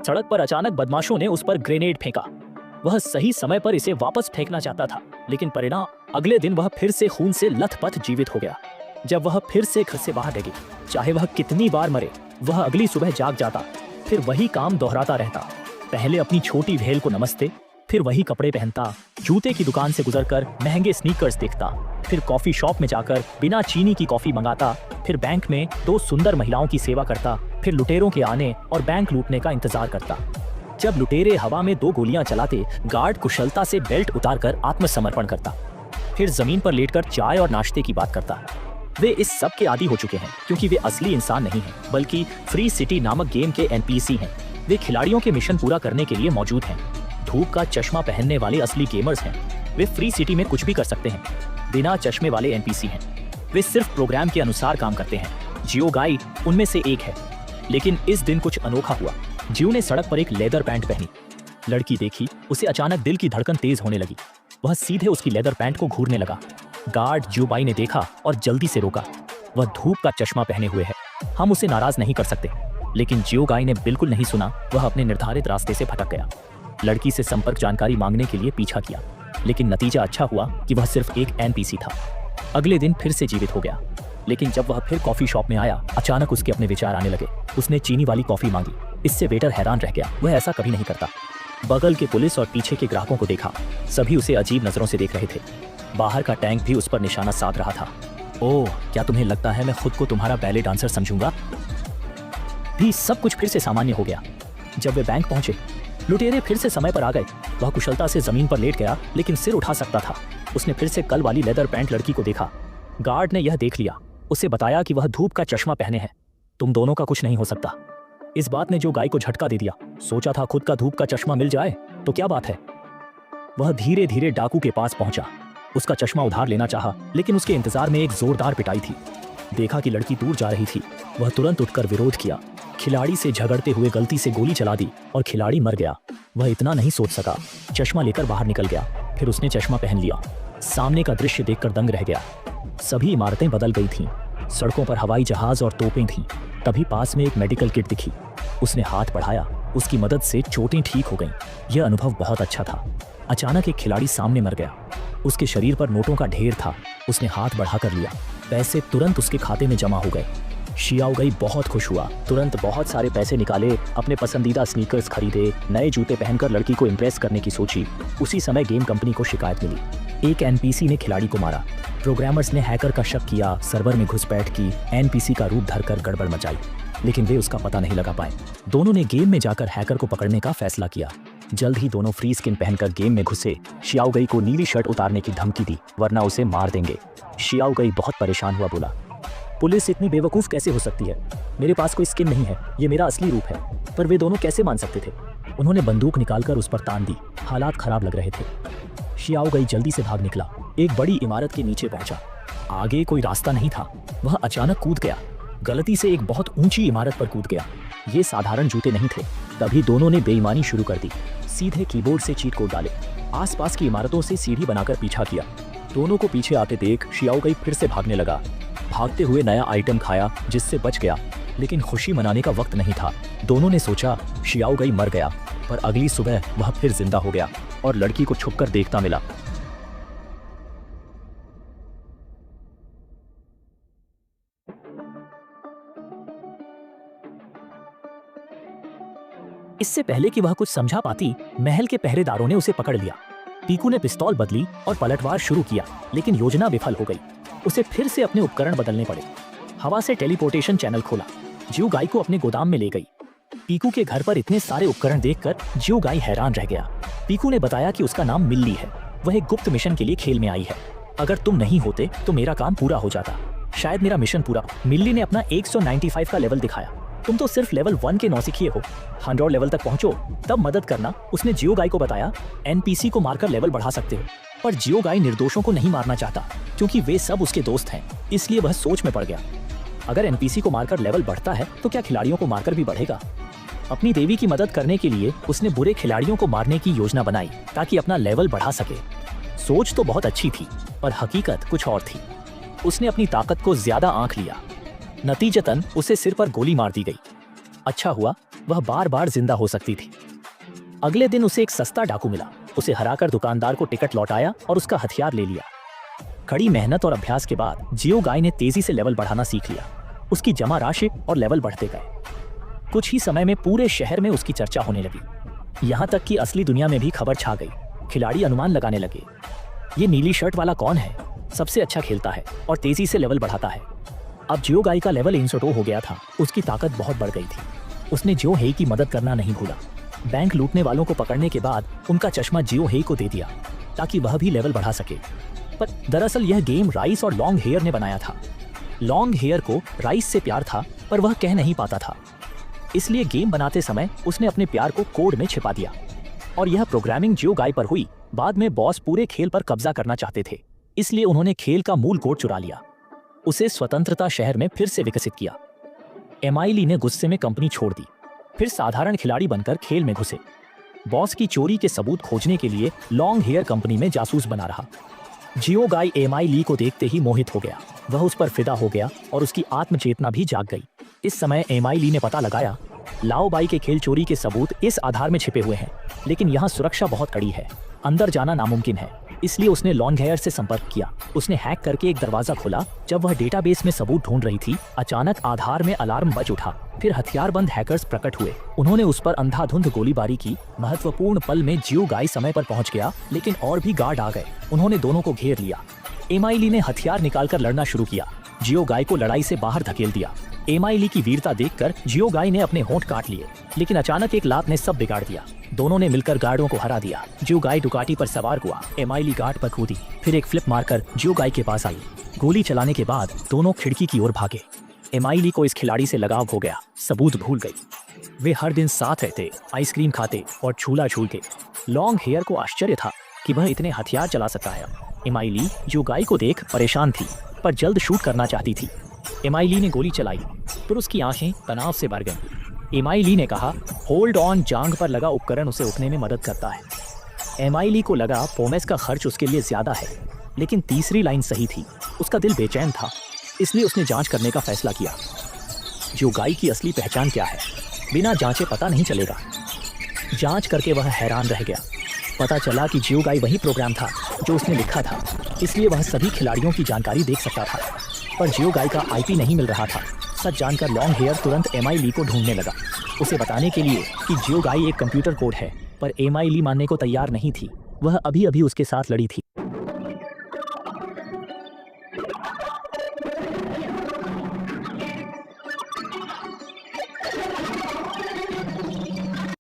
सड़क पर अचानक बदमाशों ने उस पर ग्रेनेड फेंका। वह सही समय पर इसे वापस फेंकना चाहता था, लेकिन परिणाम अगले दिन वह फिर से खून से लथपथ जीवित हो गया। जब वह फिर से घर से बाहर लगे, चाहे वह कितनी बार मरे, वह अगली सुबह जाग जाता, फिर वही काम दोहराता रहता। पहले अपनी छोटी भेल को नमस्ते, फिर वही कपड़े पहनता, जूते की दुकान से गुजरकर महंगे स्नीकर्स देखता, फिर कॉफी शॉप में जाकर बिना चीनी की कॉफी मंगाता, फिर बैंक में 2 सुंदर महिलाओं की सेवा करता, फिर लुटेरों के आने और बैंक लूटने का इंतजार करता। जब लुटेरे हवा में 2 गोलियां चलाते, गार्ड कुशलता से बेल्ट उतारकर आत्मसमर्पण करता, फिर जमीन पर लेटकर चाय और नाश्ते की बात करता। वे इस सब के आदी हो चुके हैं, क्योंकि वे असली इंसान नहीं हैं, बल्कि फ्री सिटी नामक गेम के एनपीसी हैं। वे खिलाड़ियों के मिशन पूरा करने के लिए मौजूद हैं। धूप का चश्मा पहनने वाले असली गेमर्स हैं। वे फ्री सिटी में कुछ भी कर सकते हैं। बिना चश्मे वाले एनपीसी हैं। वे सिर्फ प्रोग्राम के अनुसार काम करते हैं। जियो गाई उनमें से एक है। लेकिन इस दिन कुछ अनोखा हुआ। जियो ने सड़क पर एक लेदर पैंट पहनी। लड़की देखी, उसे अचानक दिल की धड़कन तेज होने लगी। वह सीधे उसकी लेदर पैंट को घूरने लगा। गार्ड जियो बाई ने देखा और जल्दी से रोका। वह धूप का चश्मा पहने हुए है, हम उसे नाराज नहीं कर सकते। लेकिन जियो गाई ने बिल्कुल नहीं सुना। वह अपने निर्धारित रास्ते से भटक गया। लड़की से संपर्क जानकारी मांगने के लिए पीछा किया, लेकिन नतीजा अच्छा हुआ कि वह सिर्फ एक एनपीसी था। अगले दिन फिर से जीवित हो गया। लेकिन जब वह फिर कॉफी शॉप में आया, अचानक उसके अपने विचार आने लगे। उसने चीनी वाली कॉफी मांगी। इससे वेटर हैरान रह गया। वह ऐसा कभी नहीं करता। बगल के पुलिस और पीछे के ग्राहकों को देखा। सभी उसे अजीब नजरों से देख रहे थे। बाहर का टैंक भी उस पर निशाना साध रहा था। ओह, क्या तुम्हें लगता है मैं खुद को तुम्हारा बैले डांसर समझूंगा? भी सब कुछ फिर से सामान्य हो गया। जब वे बैंक पहुंचे, लुटेरे फिर से समय पर आ गए। वह कुशलता से जमीन पर लेट गया, लेकिन सिर उठा सकता था। उसने फिर से कल वाली लेदर पैंट लड़की को देखा। गार्ड ने यह देख लिया। उसे बताया कि वह धूप का चश्मा पहने हैं। तुम दोनों का कुछ नहीं हो सकता। इस बात ने जो गाय को झटका दे दिया। सोचा था खुद का धूप का चश्मा मिल जाए तो क्या बात है। वह धीरे धीरे डाकू के पास पहुंचा। उसका चश्मा उधार लेना चाहा, लेकिन उसके इंतजार में एक जोरदार पिटाई थी। देखा कि लड़की दूर जा रही थी। वह तुरंत उठकर विरोध किया। खिलाड़ी से झगड़ते हुए गलती से गोली चला दी और खिलाड़ी मर गया। वह इतना नहीं सोच सका, चश्मा लेकर बाहर निकल गया। फिर उसने चश्मा पहन लिया। सामने का दृश्य देखकर दंग रह गया। सभी इमारतें बदल गई थीं। सड़कों पर हवाई जहाज और तोपें थीं। तभी पास में एक मेडिकल किट दिखी। उसने हाथ बढ़ाया। उसकी मदद से चोटें ठीक हो गईं। यह अनुभव बहुत अच्छा था। अचानक एक खिलाड़ी सामने मर गया। उसके शरीर पर नोटों का ढेर था। उसने हाथ बढ़ा कर लिया। पैसे तुरंत उसके खाते में जमा हो गए। शियाओ गई बहुत खुश हुआ। तुरंत बहुत सारे पैसे निकाले, अपने पसंदीदा स्नीकर्स खरीदे, नए जूते पहनकर लड़की को इम्प्रेस करने की सोची। उसी समय गेम कंपनी को शिकायत मिली। एक एनपीसी ने खिलाड़ी को मारा। प्रोग्रामर्स ने हैकर का शक किया, सर्वर में घुसपैठ की, एनपीसी का रूप धरकर गड़बड़ मचाई, लेकिन वे उसका पता नहीं लगा पाए। दोनों ने गेम में जाकर हैकर को पकड़ने का फैसला किया। जल्द ही दोनों फ्री स्किन पहनकर गेम में घुसे। शियाओ गई को नीली शर्ट उतारने की धमकी दी, वरना उसे मार देंगे। शियाओ गई बहुत परेशान हुआ, बोला, पुलिस इतनी बेवकूफ़ कैसे हो सकती है? मेरे पास कोई स्किन नहीं है, ये मेरा असली रूप है। पर वे दोनों कैसे मान सकते थे? उन्होंने बंदूक निकालकर उस पर तान दी। हालात खराब लग रहे थे। शियाओ गई जल्दी से भाग निकला। एक बड़ी इमारत के नीचे पहुंचा। आगे कोई रास्ता नहीं था। वह अचानक कूद गया। गलती से एक बहुत ऊंची इमारत पर कूद गया। ये साधारण जूते नहीं थे। तभी दोनों ने बेईमानी शुरू कर दी। सीधे कीबोर्ड से चीट कोड डाले। आसपास की इमारतों से सीढ़ी बनाकर पीछा किया। दोनों को पीछे आते देख शियाओ गई फिर से भागने लगा। भागते हुए नया आइटम खाया, जिससे बच गया। लेकिन खुशी मनाने का वक्त नहीं था। दोनों ने सोचा शियाओ गई मर गया, पर अगली सुबह वह फिर जिंदा हो गया और लड़की को छुपकर देखता मिला। इससे पहले कि वह कुछ समझा पाती, महल के पहरेदारों ने उसे पकड़ लिया। पीकू ने पिस्तौल बदली और पलटवार शुरू किया, लेकिन योजना विफल हो गई। उसे फिर से अपने उपकरण बदलने पड़े। हवा से टेलीपोर्टेशन चैनल खोला। जियो गाई को अपने गोदाम में ले गई। पीकू के घर पर इतने सारे उपकरण देखकर जियो गाई हैरान रह गया। पीकू ने बताया कि उसका नाम मिल्ली है। वह एक गुप्त मिशन के लिए खेल में आई है। अगर तुम नहीं होते तो मेरा काम पूरा हो जाता। शायद मेरा मिशन पूरा। मिल्ली ने अपना 195 का लेवल दिखाया। तुम तो सिर्फ लेवल 1 के नौसिखिए हो। 100 लेवल तक पहुंचो, तब मदद करना। उसने जियो गाई को बताया, एनपीसी को मारकर लेवल बढ़ा सकते हो। पर जियो गाई निर्दोषों को नहीं मारना चाहता, क्योंकि वे सब उसके दोस्त हैं। इसलिए वह सोच में पड़ गया। अगर एनपीसी को मारकर लेवल बढ़ता है तो क्या खिलाड़ियों को मारकर भी बढ़ेगा? अपनी देवी की मदद करने के लिए उसने बुरे खिलाड़ियों को मारने की योजना बनाई, ताकि अपना लेवल बढ़ा सके। सोच तो बहुत अच्छी थी, पर हकीकत कुछ और थी। उसने अपनी ताकत को ज्यादा आंक लिया। नतीजतन उसे सिर पर गोली मार दी गई। अच्छा हुआ वह बार बार जिंदा हो सकती थी। अगले दिन उसे एक सस्ता डाकू मिला। उसे हराकर दुकानदार को टिकट लौटाया और उसका हथियार ले लिया। कड़ी मेहनत और अभ्यास के बाद जियो गाय ने तेजी से लेवल बढ़ाना सीख लिया। उसकी जमा राशि और लेवल बढ़ते गए। कुछ ही समय में पूरे शहर में उसकी चर्चा होने लगी। यहाँ तक कि असली दुनिया में भी खबर छा गई। खिलाड़ी अनुमान लगाने लगे, ये नीली शर्ट वाला कौन है, सबसे अच्छा खेलता है और तेजी से लेवल बढ़ाता है। अब जियो गाय का लेवल 102 हो गया था। उसकी ताकत बहुत बढ़ गई थी। उसने जियो हेई की मदद करना नहीं भूला। बैंक लूटने वालों को पकड़ने के बाद उनका चश्मा जियो हेई को दे दिया ताकि वह भी लेवल बढ़ा सके। पर दरअसल यह गेम राइस और लॉन्ग हेयर ने बनाया था। लॉन्ग हेयर को राइस से प्यार था पर वह कह नहीं पाता था, इसलिए गेम बनाते समय उसने अपने प्यार को कोड में छिपा दिया। और यह प्रोग्रामिंग जियो गाय पर हुई। बाद में बॉस पूरे खेल पर कब्जा करना चाहते थे, इसलिए उन्होंने खेल का मूल कोड चुरा लिया। उसे स्वतंत्रता शहर में फिर से विकसित किया। एमाइली ने गुस्से में कंपनी छोड़ दी, फिर साधारण खिलाड़ी बनकर खेल में घुसे। बॉस की चोरी के सबूत खोजने के लिए लॉन्ग हेयर कंपनी में जासूस बना रहा। जियो गाय एमाइली को देखते ही मोहित हो गया। वह उस पर फिदा हो गया और उसकी आत्मचेतना भी जाग गई। इस समय एमाइली ने पता लगाया, लाओ बाई के खेल चोरी के सबूत इस आधार में छिपे हुए हैं, लेकिन यहाँ सुरक्षा बहुत कड़ी है, अंदर जाना नामुमकिन है। इसलिए उसने लॉन्ग हेयर से संपर्क किया। उसने हैक करके एक दरवाजा खोला। जब वह डेटाबेस में सबूत ढूंढ रही थी, अचानक आधार में अलार्म बज उठा। फिर हथियारबंद हैकर्स प्रकट हुए। उन्होंने उस पर अंधाधुंध गोलीबारी की। महत्वपूर्ण पल में जियो गाय समय पर पहुंच गया, लेकिन और भी गार्ड आ गए। उन्होंने दोनों को घेर लिया। एमाइली ने हथियार निकालकर लड़ना शुरू किया। जियो गाय को लड़ाई से बाहर धकेल दिया। एमाइली की वीरता देखकर जियो गाय ने अपने होंठ काट लिए, लेकिन अचानक एक लात ने सब बिगाड़ दिया। दोनों ने मिलकर गार्डों को हरा दिया। जियो गाय डुकाटी पर सवार हुआ। एमाइली गार्ड पर कूदी, फिर एक फ्लिप मारकर जियो गाय के पास आई। गोली चलाने के बाद दोनों खिड़की की ओर भागे। एमाइली को इस खिलाड़ी से लगाव हो गया। सबूत भूल गई। वे हर दिन साथ रहते, आइसक्रीम खाते और झूला झूलते। लॉन्ग हेयर को आश्चर्य था कि वह इतने हथियार चला सकता है। एमाइली जियो गाय को देख परेशान थी, पर जल्द शूट करना चाहती थी। एमाइली ने गोली चलाई, फिर उसकी आंखें तनाव से भर गईं। एमाइली ने कहा, होल्ड ऑन। जांघ पर लगा उपकरण उसे उठने में मदद करता है। एमाइली को लगा पोमेस का खर्च उसके लिए ज्यादा है, लेकिन तीसरी लाइन सही थी। उसका दिल बेचैन था, इसलिए उसने जांच करने का फैसला किया। जियो गाय की असली पहचान क्या है, बिना जांचे पता नहीं चलेगा। जांच करके वह हैरान रह गया। पता चला कि जियो गाय वही प्रोग्राम था जो उसने लिखा था, इसलिए वह सभी खिलाड़ियों की जानकारी देख सकता था। पर जियो गाय का आईपी नहीं मिल रहा था। सच जानकर लॉन्ग हेयर तुरंत एमाइली को ढूंढने लगा, उसे बताने के लिए कि जियो गाय एक कंप्यूटर कोड है। पर एमाइली मानने को तैयार नहीं थी। वह अभी अभी उसके साथ लड़ी थी।